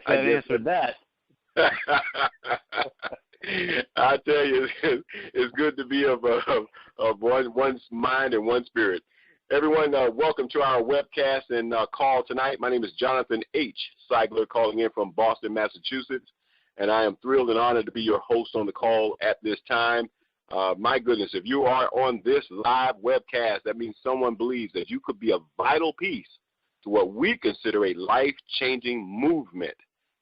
guess that answered that. I tell you, it's good to be of one's mind and one spirit. Everyone, welcome to our webcast and call tonight. My name is Jonathan H. Seigler, calling in from Boston, Massachusetts, and I am thrilled and honored to be your host on the call at this time. My goodness, if you are on this live webcast, that means someone believes that you could be a vital piece to what we consider a life-changing movement.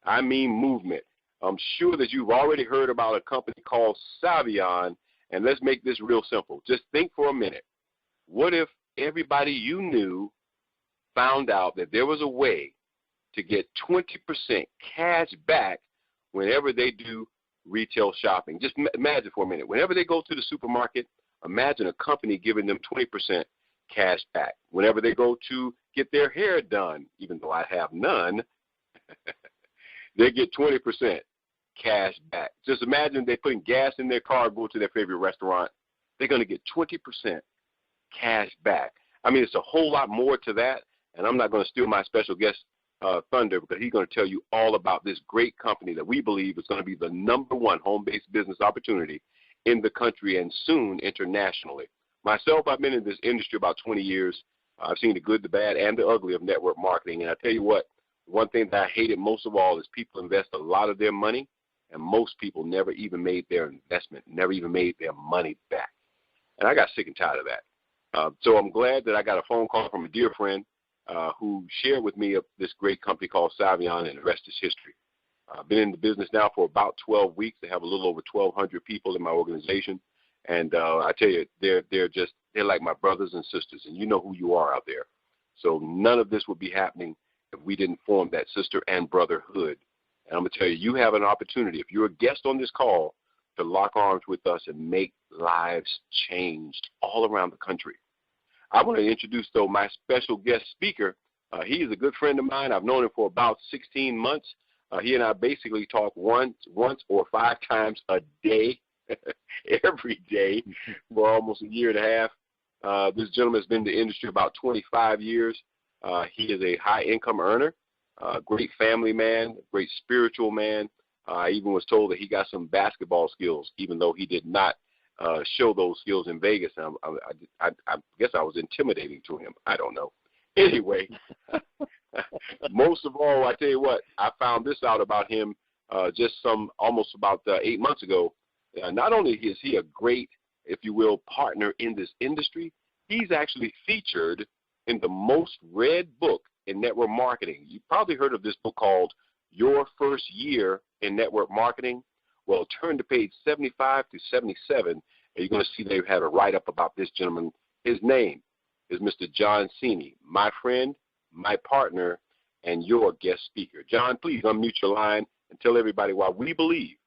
I mean movement. I'm sure that you've already heard about a company called Saivin, and let's make this real simple. Just think for a minute. What if everybody you knew found out that there was a way to get 20% cash back whenever they do retail shopping? Just imagine for a minute. Whenever they go to the supermarket, imagine a company giving them 20% cash back. Whenever they go to get their hair done, even though I have none, they get 20% cash back. Just imagine they putting gas in their car, go to their favorite restaurant. They're going to get 20% cash back. I mean, it's a whole lot more to that, and I'm not going to steal my special guest thunder, because he's going to tell you all about this great company that we believe is going to be the #1 home-based business opportunity in the country and soon internationally. Myself, I've been in this industry about 20 years. I've seen the good, the bad, and the ugly of network marketing, and I tell you what, one thing that I hated most of all is people invest a lot of their money, and most people never even made their investment, never even made their money back. And I got sick and tired of that. So I'm glad that I got a phone call from a dear friend who shared with me of this great company called Saivin, and the rest is history. I've been in the business now for about 12 weeks. They have a little over 1,200 people in my organization. And I tell you, they're like my brothers and sisters, and you know who you are out there. So none of this would be happening if we didn't form that sister and brotherhood. And I'm going to tell you, you have an opportunity, if you're a guest on this call, to lock arms with us and make lives changed all around the country. I want to introduce, though, my special guest speaker. He is a good friend of mine. I've known him for about 16 months. He and I basically talk once or 5 times a day, every day, for almost a year and a half. This gentleman has been in the industry about 25 years. He is a high-income earner, great family man, great spiritual man. I even was told that he got some basketball skills, even though he did not show those skills in Vegas. I guess I was intimidating to him. I don't know. Anyway, most of all, I tell you what, I found this out about him just almost about 8 months ago. Not only is he a great, if you will, partner in this industry, he's actually featured in the most read book in network marketing. You've probably heard of this book called Your First Year in Network Marketing. Well, turn to page 75 to 77, and you're going to see they had a write-up about this gentleman. His name is Mr. John Cini, my friend, my partner, and your guest speaker. John, please unmute your line and tell everybody why we believe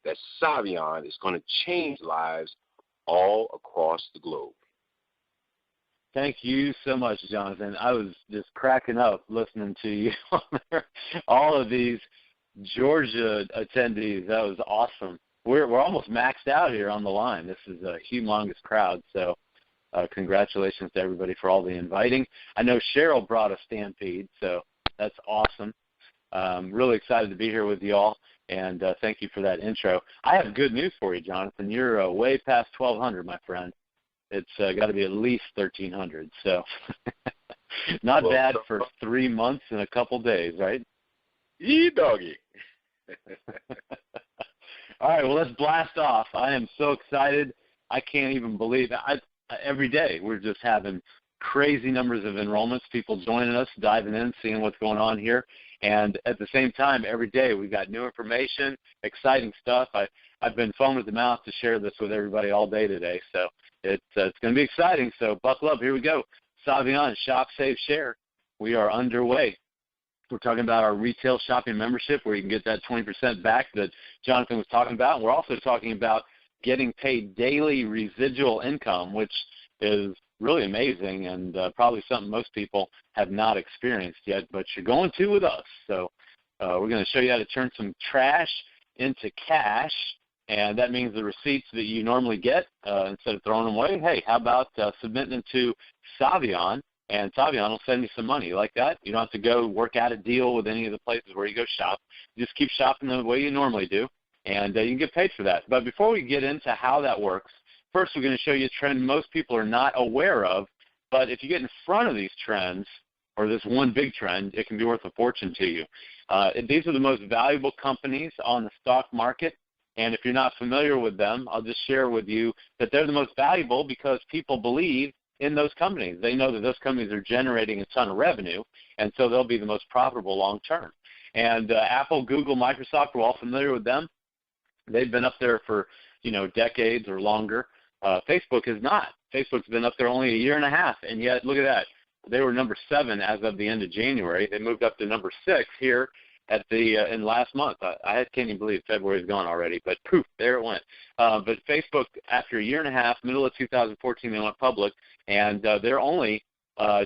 that Saivin is going to change lives all across the globe. Thank you so much, Jonathan. I was just cracking up listening to you on there. All of these Georgia attendees. That was awesome. We're almost maxed out here on the line. This is a humongous crowd, so congratulations to everybody for all the inviting. I know Cheryl brought a stampede, so that's awesome. Really excited to be here with you all, and thank you for that intro. I have good news for you, Jonathan. You're way past 1,200, my friend. It's got to be at least 1,300, so not bad for 3 months and a couple days, right? Doggy. All right, well, let's blast off. I am so excited. I can't even believe it. Every day we're just having crazy numbers of enrollments, people joining us, diving in, seeing what's going on here. And at the same time, every day we've got new information, exciting stuff. I've been foaming at the mouth to share this with everybody all day today, so it's going to be exciting. So buckle up. Here we go. Saivin, Shop, Save, Share. We are underway. We're talking about our retail shopping membership where you can get that 20% back that Jonathan was talking about. And we're also talking about getting paid daily residual income, which is really amazing and probably something most people have not experienced yet, but you're going to with us. So we're going to show you how to turn some trash into cash, and that means the receipts that you normally get, instead of throwing them away, hey, how about submitting them to Saivin and Saivin will send you some money. You like that? You don't have to go work out a deal with any of the places where you go shop. You just keep shopping the way you normally do, and you can get paid for that. But before we get into how that works, first we're going to show you a trend most people are not aware of, but if you get in front of these trends, or this one big trend, it can be worth a fortune to you. These are the most valuable companies on the stock market, and if you're not familiar with them, I'll just share with you that they're the most valuable because people believe in those companies. They know that those companies are generating a ton of revenue, and so they'll be the most profitable long term. And Apple, Google, Microsoft, we're all familiar with them. They've been up there for, decades or longer. Facebook is not. Facebook's been up there only a year and a half, and yet look at that. They were number 7 as of the end of January. They moved up to number 6 here at in last month. I can't even believe February is gone already, but poof, there it went. But Facebook, after a year and a half, middle of 2014, they went public, and they're only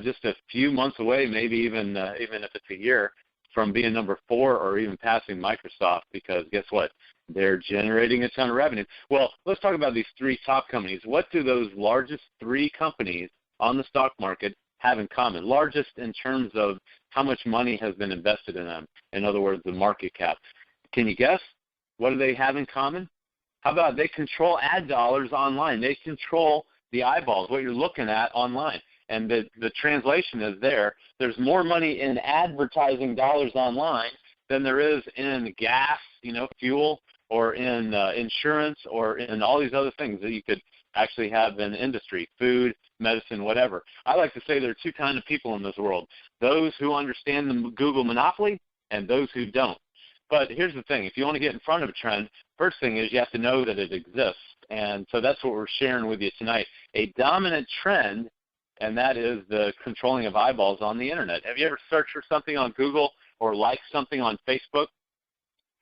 just a few months away, maybe even if it's a year, from being number 4 or even passing Microsoft, because guess what? They're generating a ton of revenue. Well, let's talk about these 3 top companies. What do those largest 3 companies on the stock market have in common? Largest in terms of how much money has been invested in them. In other words, the market cap. Can you guess? What do they have in common? How about they control ad dollars online? They control the eyeballs, what you're looking at online. And the translation is there's more money in advertising dollars online than there is in gas, fuel, or in insurance, or in all these other things that you could actually have in industry, food, medicine, whatever. I like to say there are 2 kinds of people in this world, those who understand the Google monopoly and those who don't. But here's the thing. If you want to get in front of a trend, first thing is you have to know that it exists. And so that's what we're sharing with you tonight, a dominant trend, and that is the controlling of eyeballs on the Internet. Have you ever searched for something on Google or liked something on Facebook?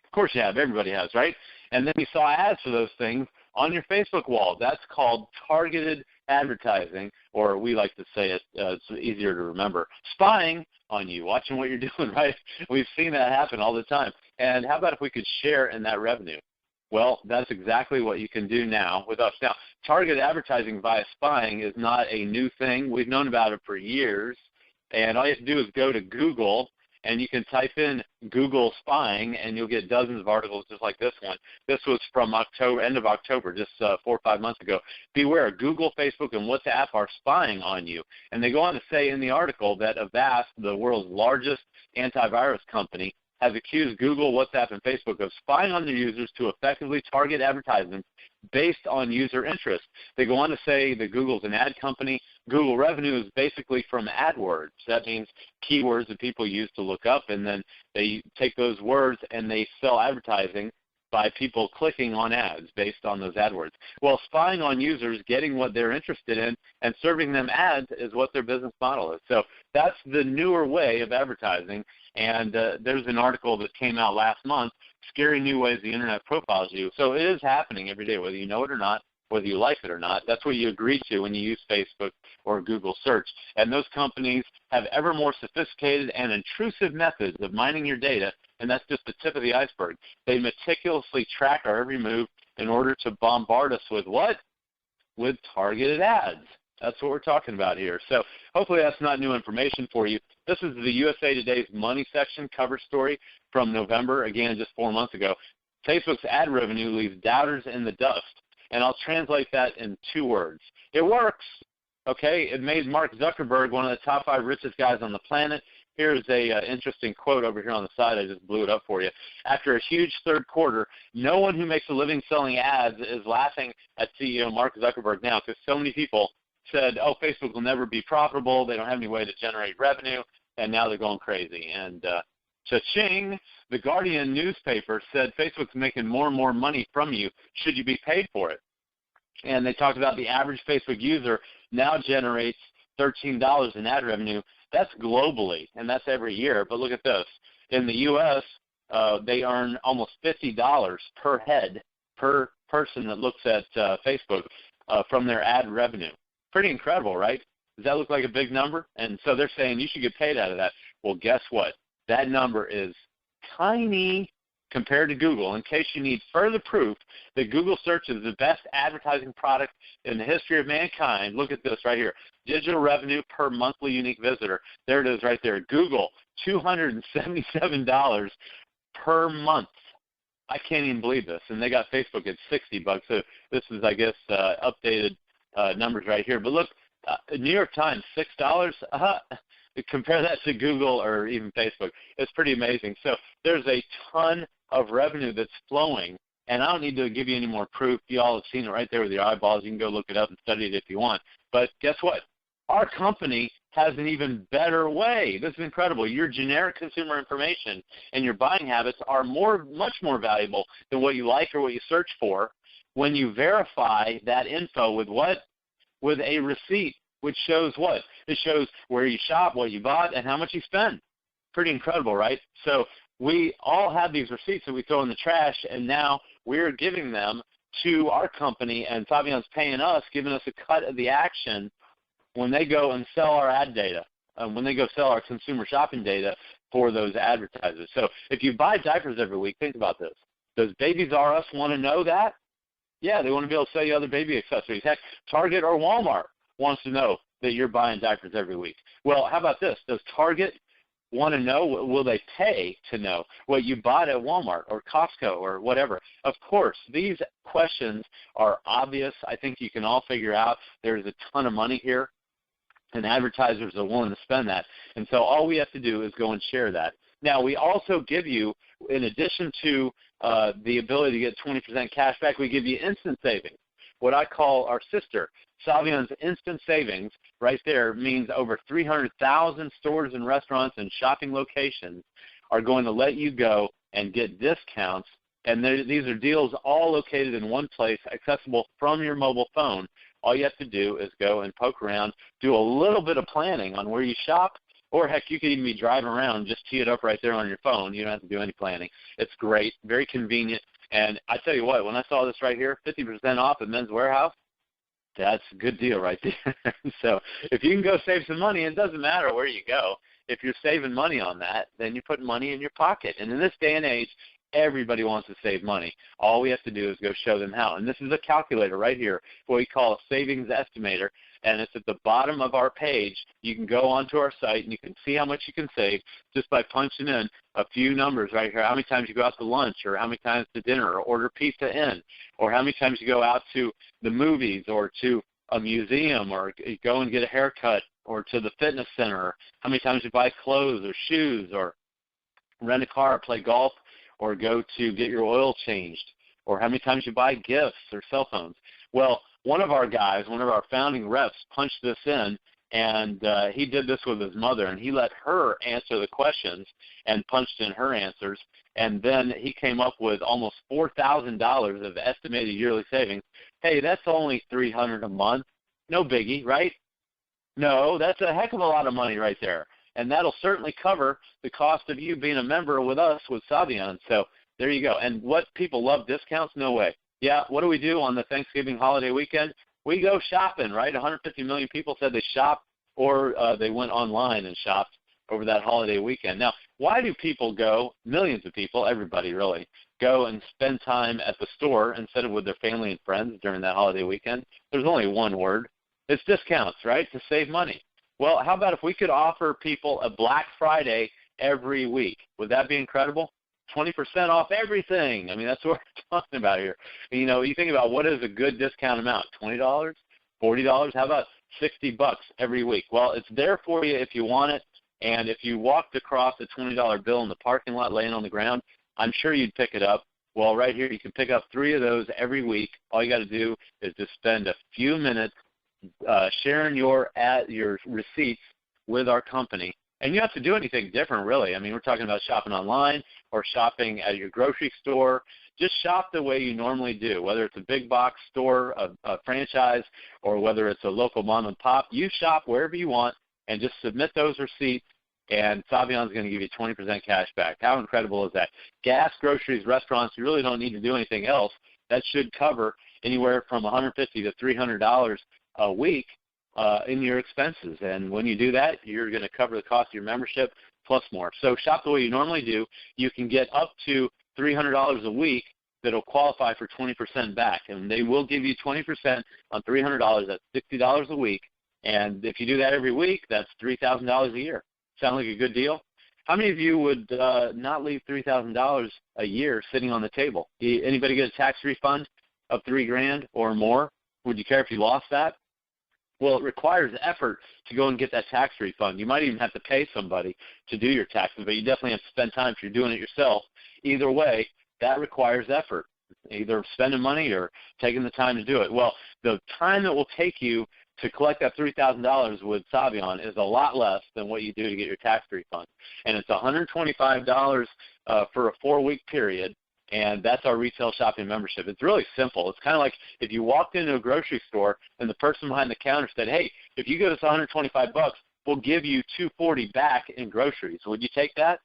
Of course you have. Everybody has, right? And then you saw ads for those things on your Facebook wall. That's called targeted advertising, or we like to say it, it's easier to remember, spying on you, watching what you're doing, right? We've seen that happen all the time. And how about if we could share in that revenue? Well, that's exactly what you can do now with us. Now, targeted advertising via spying is not a new thing. We've known about it for years, and all you have to do is go to Google, and you can type in Google spying, and you'll get dozens of articles just like this one. This was from end of October, just 4 or 5 months ago. Beware, Google, Facebook, and WhatsApp are spying on you. And they go on to say in the article that Avast, the world's largest antivirus company, has accused Google, WhatsApp, and Facebook of spying on their users to effectively target advertisements based on user interest. They go on to say that Google's an ad company. Google revenue is basically from AdWords. That means keywords that people use to look up, and then they take those words and they sell advertising by people clicking on ads based on those AdWords. Well, spying on users, getting what they're interested in, and serving them ads is what their business model is. So that's the newer way of advertising. And there's an article that came out last month, Scary New Ways the Internet Profiles You. So it is happening every day, whether you know it or not, whether you like it or not. That's what you agree to when you use Facebook or Google search. And those companies have ever more sophisticated and intrusive methods of mining your data, and that's just the tip of the iceberg. They meticulously track our every move in order to bombard us with what? With targeted ads. That's what we're talking about here. So hopefully that's not new information for you. This is the USA Today's Money section cover story from November, again, just 4 months ago. Facebook's ad revenue leaves doubters in the dust. And I'll translate that in 2 words. It works, okay? It made Mark Zuckerberg one of the top 5 richest guys on the planet. Here's a interesting quote over here on the side. I just blew it up for you. After a huge third quarter, no one who makes a living selling ads is laughing at CEO Mark Zuckerberg now, because so many people said, oh, Facebook will never be profitable. They don't have any way to generate revenue, and now they're going crazy. And cha-ching, the Guardian newspaper said Facebook's making more and more money from you. Should you be paid for it? And they talked about the average Facebook user now generates $13 in ad revenue. That's globally, and that's every year. But look at this. In the U.S., they earn almost $50 per head, per person that looks at Facebook from their ad revenue. Pretty incredible, right? Does that look like a big number? And so they're saying you should get paid out of that. Well, guess what? That number is tiny compared to Google. In case you need further proof that Google search is the best advertising product in the history of mankind, look at this right here. Digital revenue per monthly unique visitor. There it is right there. Google, $277 per month. I can't even believe this. And they got Facebook at $60. So this is, I guess, updated numbers right here. But look, New York Times, $6. Compare that to Google or even Facebook. It's pretty amazing. So there's a ton of revenue that's flowing. And I don't need to give you any more proof. You all have seen it right there with your eyeballs. You can go look it up and study it if you want. But guess what? Our company has an even better way. This is incredible. Your generic consumer information and your buying habits are much more valuable than what you like or what you search for when you verify that info with what? With a receipt, which shows what? It shows where you shop, what you bought, and how much you spend. Pretty incredible, right? So we all have these receipts that we throw in the trash, and now we're giving them to our company, and Savion's paying us, giving us a cut of the action when they go and sell our ad data, when they go sell our consumer shopping data for those advertisers. So if you buy diapers every week, think about this. Does Babies R Us want to know that? Yeah, they want to be able to sell you other baby accessories. Heck, Target or Walmart wants to know that you're buying diapers every week. Well, how about this? Does Target want to know? Will they pay to know what you bought at Walmart or Costco or whatever? Of course, these questions are obvious. I think you can all figure out there's a ton of money here, and advertisers are willing to spend that. And so all we have to do is go and share that. Now, we also give you, in addition to the ability to get 20% cash back, we give you instant savings, what I call our sister. Savion's Instant Savings right there means over 300,000 stores and restaurants and shopping locations are going to let you go and get discounts. And these are deals all located in one place, accessible from your mobile phone. All you have to do is go and poke around, do a little bit of planning on where you shop, or heck, you could even be driving around and just tee it up right there on your phone. You don't have to do any planning. It's great, very convenient. And I tell you what, when I saw this right here, 50% off at Men's Warehouse, that's a good deal right there. So if you can go save some money, it doesn't matter where you go. If you're saving money on that, then you're putting money in your pocket. And in this day and age, everybody wants to save money. All we have to do is go show them how. And this is a calculator right here, what we call a savings estimator, and it's at the bottom of our page. You can go onto our site, and you can see how much you can save just by punching in a few numbers right here, how many times you go out to lunch or how many times to dinner or order pizza in, or how many times you go out to the movies or to a museum or go and get a haircut or to the fitness center, how many times you buy clothes or shoes or rent a car or play golf or go to get your oil changed, or how many times you buy gifts or cell phones. Well, one of our guys, one of our founding reps, punched this in, and he did this with his mother, and he let her answer the questions and punched in her answers, and then he came up with almost $4,000 of estimated yearly savings. Hey, that's only $300 a month. No biggie, right? No, that's a heck of a lot of money right there. And that'll certainly cover the cost of you being a member with us with Savion. So there you go. And what people love discounts? No way. Yeah, what do we do on the Thanksgiving holiday weekend? We go shopping, right? 150 million people said they shopped or they went online and shopped over that holiday weekend. Now, why do people go, millions of people, everybody really, go and spend time at the store instead of with their family and friends during that holiday weekend? There's only one word. It's discounts, right, to save money. Well, how about if we could offer people a Black Friday every week? Would that be incredible? 20% off everything. I mean, that's what we're talking about here. You know, you think about what is a good discount amount, $20, $40, how about $60 every week? Well, it's there for you if you want it, and if you walked across a $20 bill in the parking lot laying on the ground, I'm sure you'd pick it up. Well, right here, you can pick up 3 of those every week. All you got to do is just spend a few minutes sharing your receipts with our company. And you don't have to do anything different, really. I mean, we're talking about shopping online or shopping at your grocery store. Just shop the way you normally do, whether it's a big box store, a franchise, or whether it's a local mom and pop. You shop wherever you want and just submit those receipts, and Savion's going to give you 20% cash back. How incredible is that? Gas, groceries, restaurants, you really don't need to do anything else. That should cover anywhere from $150 to $300 a week in your expenses. And when you do that, you're going to cover the cost of your membership plus more. So shop the way you normally do. You can get up to $300 a week that will qualify for 20% back. And they will give you 20% on $300. That's $60 a week. And if you do that every week, that's $3,000 a year. Sound like a good deal? How many of you would not leave $3,000 a year sitting on the table? Anybody get a tax refund of $3,000 or more? Would you care if you lost that? Well, it requires effort to go and get that tax refund. You might even have to pay somebody to do your taxes, but you definitely have to spend time if you're doing it yourself. Either way, that requires effort, either spending money or taking the time to do it. Well, the time it will take you to collect that $3,000 with Saivin is a lot less than what you do to get your tax refund. And it's $125 for a 4-week period, and that's our retail shopping membership. It's really simple. It's kind of like if you walked into a grocery store and the person behind the counter said, hey, if you give us $125, we'll give you $240 back in groceries. Would you take that?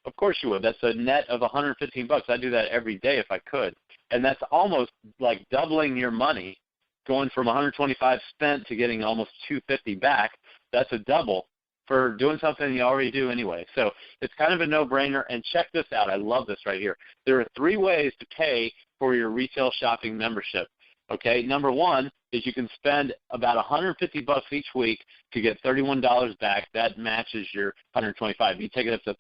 Of course you would. That's a net of $115. I do that every day if I could. And that's almost like doubling your money, going from $125 spent to getting almost $250 back. That's a double for doing something you already do anyway. So it's kind of a no-brainer. And check this out. I love this right here. There are 3 ways to pay for your retail shopping membership. Okay, number 1 is you can spend about $150 each week to get $31 back. That matches your $125. You take it up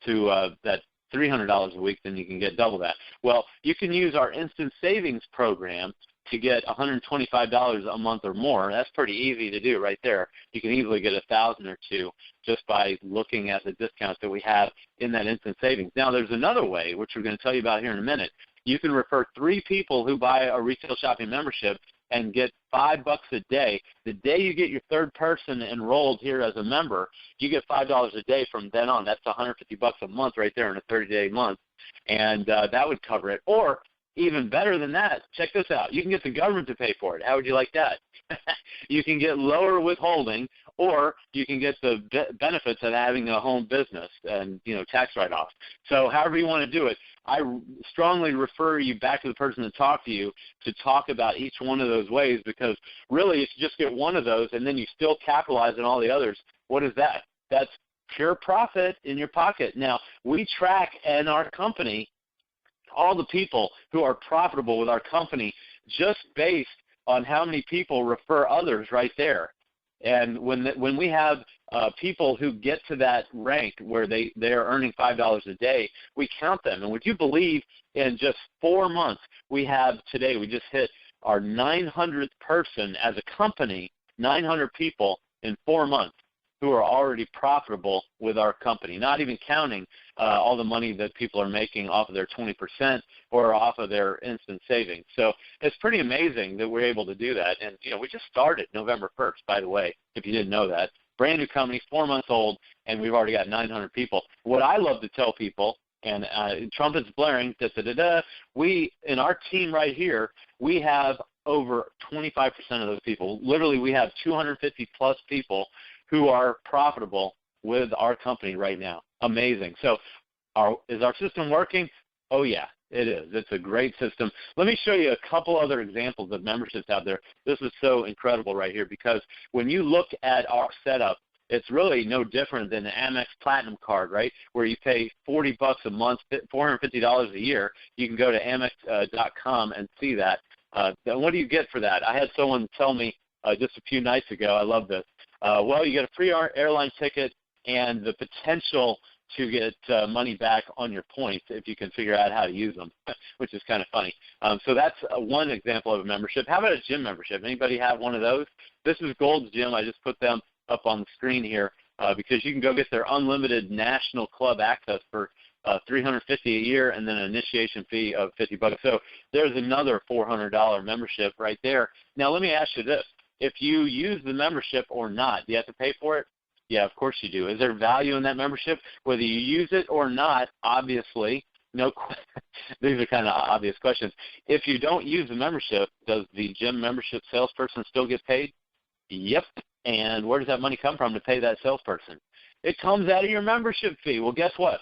to that $300 a week, then you can get double that. Well, you can use our instant savings program to get $125 a month or more. That's pretty easy to do right there. You can easily get $1,000 or $2 just by looking at the discounts that we have in that instant savings. Now, there's another way, which we're going to tell you about here in a minute. You can refer 3 people who buy a retail shopping membership and get $5 a day. The day you get your 3rd person enrolled here as a member, you get $5 a day from then on. That's $150 a month right there in a 30-day month, and that would cover it. Or even better than that, check this out. You can get the government to pay for it. How would you like that? You can get lower withholding, or you can get the benefits of having a home business and, tax write-offs. So however you want to do it, I strongly refer you back to the person that talked to you to talk about each one of those ways, because really if you just get one of those and then you still capitalize on all the others, what is that? That's pure profit in your pocket. Now, we track in our company all the people who are profitable with our company just based on how many people refer others right there. And when we have people who get to that rank where they are earning $5 a day, we count them. And would you believe in just 4 months, we just hit our 900th person as a company, 900 people in 4 months who are already profitable with our company, not even counting all the money that people are making off of their 20% or off of their instant savings. So it's pretty amazing that we're able to do that. And, we just started November 1st, by the way, if you didn't know that. Brand new company, 4 months old, and we've already got 900 people. What I love to tell people, and trumpets blaring, we, in our team right here, we have over 25% of those people. Literally, we have 250-plus people who are profitable with our company right now. Amazing. So is our system working? Oh, yeah, it is. It's a great system. Let me show you a couple other examples of memberships out there. This is so incredible right here, because when you look at our setup, it's really no different than the Amex Platinum card, right, where you pay $40 a month, $450 a year. You can go to Amex.com and see that. Then what do you get for that? I had someone tell me just a few nights ago, I love this, well, you get a free airline ticket and the potential to get money back on your points if you can figure out how to use them, which is kind of funny. So that's one example of a membership. How about a gym membership? Anybody have one of those? This is Gold's Gym. I just put them up on the screen here because you can go get their unlimited national club access for $350 a year and then an initiation fee of $50. So there's another $400 membership right there. Now let me ask you this. If you use the membership or not, do you have to pay for it? Yeah, of course you do. Is there value in that membership? Whether you use it or not, obviously, no. These are kind of obvious questions. If you don't use the membership, does the gym membership salesperson still get paid? Yep. And where does that money come from to pay that salesperson? It comes out of your membership fee. Well, guess what?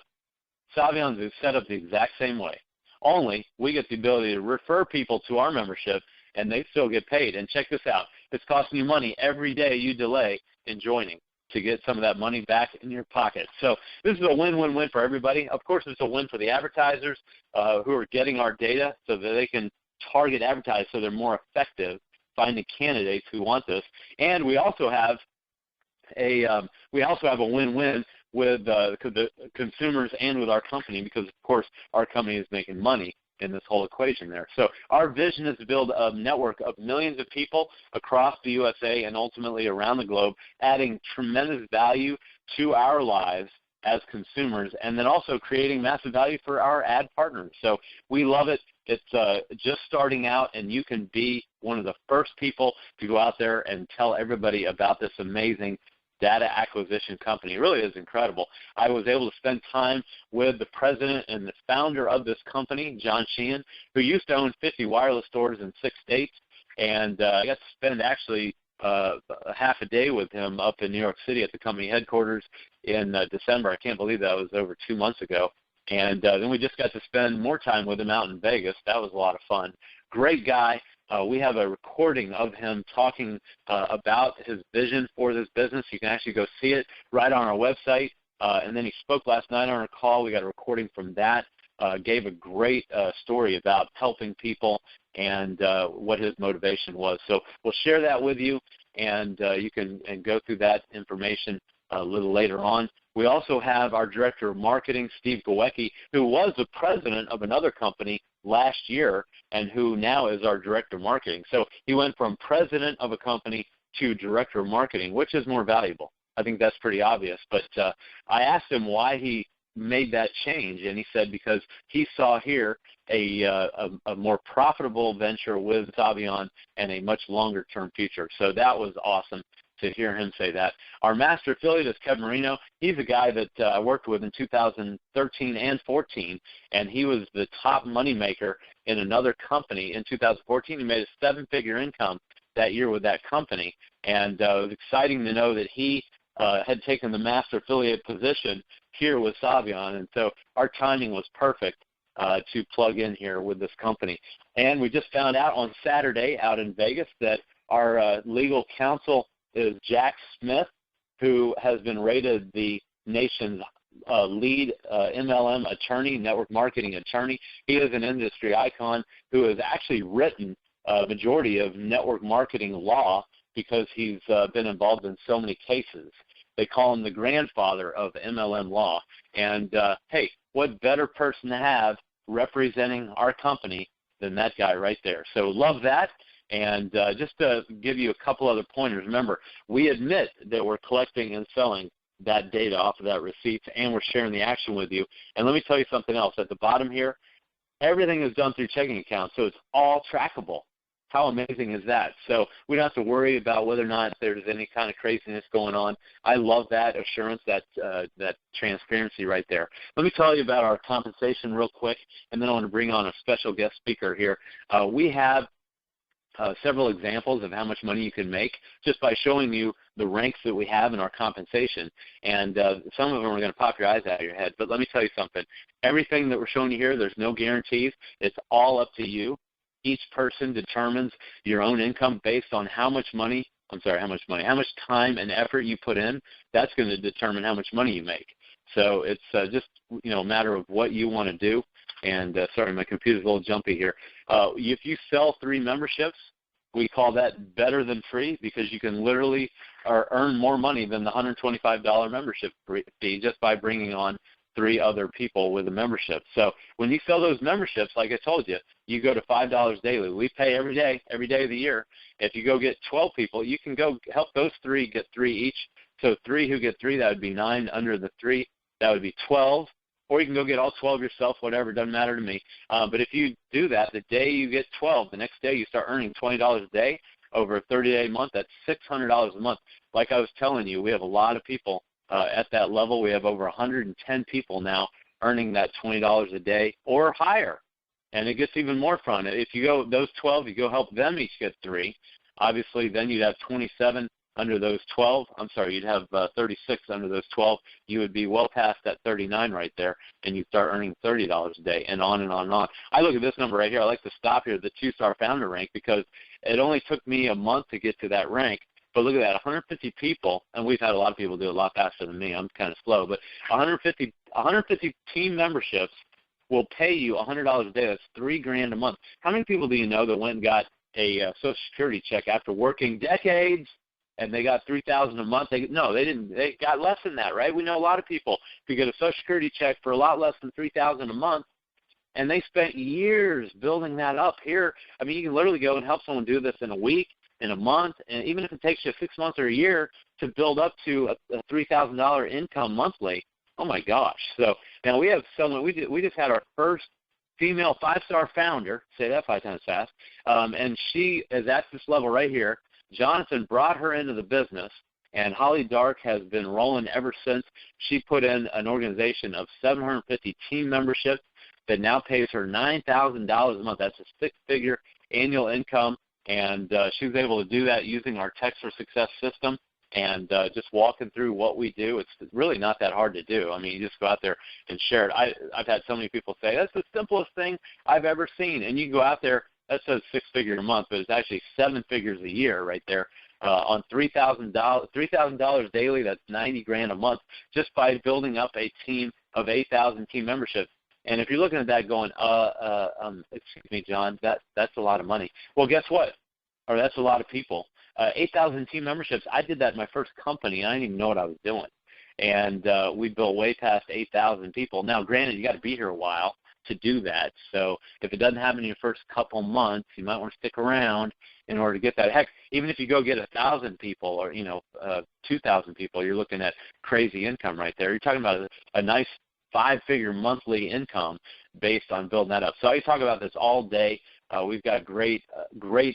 Saivin is set up the exact same way. Only we get the ability to refer people to our membership, and they still get paid. And check this out. It's costing you money every day you delay in joining to get some of that money back in your pocket. So this is a win-win-win for everybody. Of course, it's a win for the advertisers who are getting our data so that they can target advertise so they're more effective. finding candidates who want this. And we also have a win-win with the consumers and with our company, because of course our company is making money in this whole equation there. So our vision is to build a network of millions of people across the USA and ultimately around the globe, adding tremendous value to our lives as consumers, and then also creating massive value for our ad partners. So we love it. It's just starting out, and you can be one of the first people to go out there and tell everybody about this amazing data acquisition company. It really is incredible. I was able to spend time with the president and the founder of this company, John Sheehan, who used to own 50 wireless stores in 6 states, and I got to spend actually half a day with him up in New York City at the company headquarters in December. I can't believe that was over 2 months ago. And then we just got to spend more time with him out in Vegas. That was a lot of fun. Great guy. We have a recording of him talking about his vision for this business. You can actually go see it right on our website. And then he spoke last night on our call. We got a recording from that. Gave a great story about helping people and what his motivation was. So we'll share that with you, and you can go through that information a little later on. We also have our Director of Marketing, Steve Gowecki, who was the president of another company last year and who now is our Director of Marketing. So he went from president of a company to Director of Marketing. Which is more valuable? I think that's pretty obvious. But I asked him why he made that change, and he said because he saw here a more profitable venture with Saivin and a much longer-term future. So that was awesome to hear him say that. Our master affiliate is Kevin Marino. He's a guy that I worked with in 2013 and 14, and he was the top moneymaker in another company in 2014. He made a 7-figure income that year with that company, and it was exciting to know that he had taken the master affiliate position here with Saivin, and so our timing was perfect to plug in here with this company. And we just found out on Saturday out in Vegas that our legal counsel is Jack Smith, who has been rated the nation's lead MLM attorney, network marketing attorney. He is an industry icon who has actually written a majority of network marketing law because he's been involved in so many cases. They call him the grandfather of MLM law. And, hey, what better person to have representing our company than that guy right there. So love that. And just to give you a couple other pointers, remember, we admit that we're collecting and selling that data off of that receipt, and we're sharing the action with you. And let me tell you something else. At the bottom here, everything is done through checking accounts, so it's all trackable. How amazing is that? So we don't have to worry about whether or not there's any kind of craziness going on. I love that assurance, that transparency right there. Let me tell you about our compensation real quick, and then I want to bring on a special guest speaker here. We have several examples of how much money you can make just by showing you the ranks that we have in our compensation. And some of them are going to pop your eyes out of your head. But let me tell you something. Everything that we're showing you here, there's no guarantees. It's all up to you. Each person determines your own income based on how much time and effort you put in. That's going to determine how much money you make. So it's just a matter of what you want to do. And sorry, my computer's a little jumpy here. If you sell 3 memberships, we call that better than free because you can literally earn more money than the $125 membership fee just by bringing on 3 other people with a membership. So when you sell those memberships, like I told you, you go to $5 daily. We pay every day of the year. If you go get 12 people, you can go help those 3 get 3 each. So 3 who get 3, that would be 9 under the 3. That would be 12. Or you can go get all 12 yourself, whatever, doesn't matter to me. But if you do that, the day you get 12, the next day you start earning $20 a day over a 30-day month. That's $600 a month. Like I was telling you, we have a lot of people at that level. We have over 110 people now earning that $20 a day or higher. And it gets even more fun. If you go those 12, you go help them each get 3. Obviously, then you'd have 27 under those 12. I'm sorry, you'd have 36 under those 12. You would be well past that 39 right there, and you'd start earning $30 a day, and on and on and on. I look at this number right here. I like to stop here, the 2-star founder rank, because it only took me a month to get to that rank. But look at that, 150 people, and we've had a lot of people do it a lot faster than me. I'm kind of slow, but 150 team memberships will pay you $100 a day. That's $3,000 a month. How many people do you know that went and got a Social Security check after working decades, and they got $3,000 a month. They didn't. They got less than that, right? We know a lot of people who get a Social Security check for a lot less than $3,000 a month, and they spent years building that up. Here, I mean, you can literally go and help someone do this in a week, in a month, and even if it takes you 6 months or a year to build up to a $3,000 income monthly. Oh my gosh! So now we have someone. We just had our first female 5-star founder. Say that 5 times fast. And she is at this level right here. Jonathan brought her into the business, and Holly Dark has been rolling ever since. She put in an organization of 750 team memberships that now pays her $9,000 a month. That's a 6-figure annual income, and she was able to do that using our Text for Success system and just walking through what we do. It's really not that hard to do. I mean, you just go out there and share it. I've had so many people say, that's the simplest thing I've ever seen, and you go out there. That says 6-figure a month, but it's actually 7 figures a year right there on $3,000 daily. That's $90,000 a month just by building up a team of 8,000 team memberships. And if you're looking at that going, excuse me, John, that's a lot of money. Well, guess what? Or that's a lot of people. 8,000 team memberships. I did that in my first company. I didn't even know what I was doing, and we built way past 8,000 people. Now, granted, you got to be here a while to do that. So if it doesn't happen in your first couple months, you might want to stick around in order to get that. Heck, even if you go get 1,000 people or 2,000 people, you're looking at crazy income right there. You're talking about a nice 5-figure monthly income based on building that up. So I talk about this all day. We've got great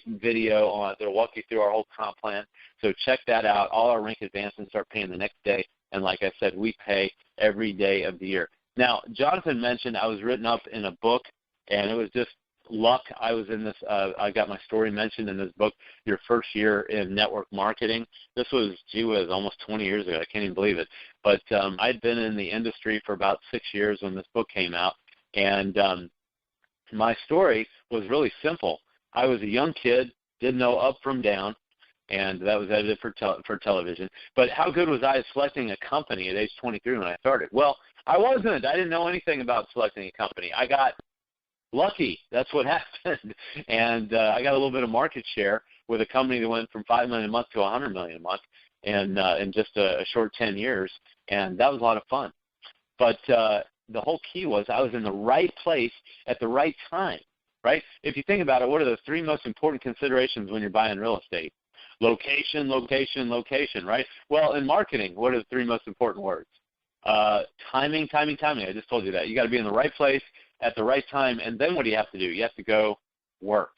video on it that'll walk you through our whole comp plan. So check that out. All our rank advancements start paying the next day. And like I said, we pay every day of the year. Now, Jonathan mentioned I was written up in a book, and it was just luck. I was in this. I got my story mentioned in this book, Your First Year in Network Marketing. This was, almost 20 years ago. I can't even believe it. But I'd been in the industry for about 6 years when this book came out, and my story was really simple. I was a young kid, didn't know up from down, and that was edited for television. But how good was I at selecting a company at age 23 when I started? Well, I wasn't. I didn't know anything about selecting a company. I got lucky. That's what happened. And I got a little bit of market share with a company that went from $5 million a month to $100 million a month in just a short 10 years, and that was a lot of fun. But the whole key was I was in the right place at the right time, right? If you think about it, what are the 3 most important considerations when you're buying real estate? Location, location, location, right? Well, in marketing, what are the 3 most important words? Timing, timing, timing. I just told you that. You got to be in the right place at the right time, and then what do you have to do? You have to go work,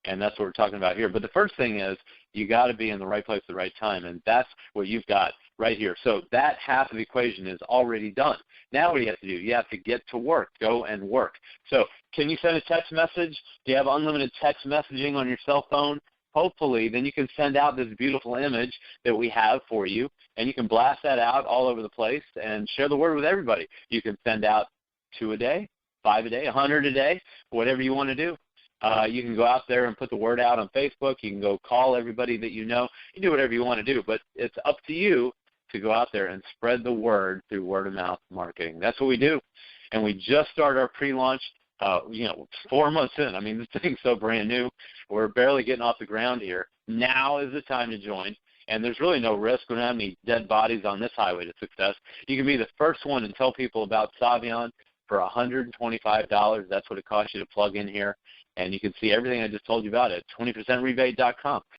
and that's what we're talking about here. But the first thing is you got to be in the right place at the right time, and that's what you've got right here. So that half of the equation is already done. Now what do you have to do? You have to get to work, go and work. So can you send a text message? Do you have unlimited text messaging on your cell phone? Hopefully, then you can send out this beautiful image that we have for you, and you can blast that out all over the place and share the word with everybody. You can send out 2 a day, 5 a day, 100 a day, whatever you want to do. You can go out there and put the word out on Facebook. You can go call everybody that you know. You do whatever you want to do, but it's up to you to go out there and spread the word through word-of-mouth marketing. That's what we do, and we just started our pre-launch 4 months in. I mean, this thing's so brand new. We're barely getting off the ground here. Now is the time to join, and there's really no risk. We don't have any dead bodies on this highway to success. You can be the first one and tell people about Saivin for $125. That's what it costs you to plug in here, and you can see everything I just told you about at 20percentrebate.com.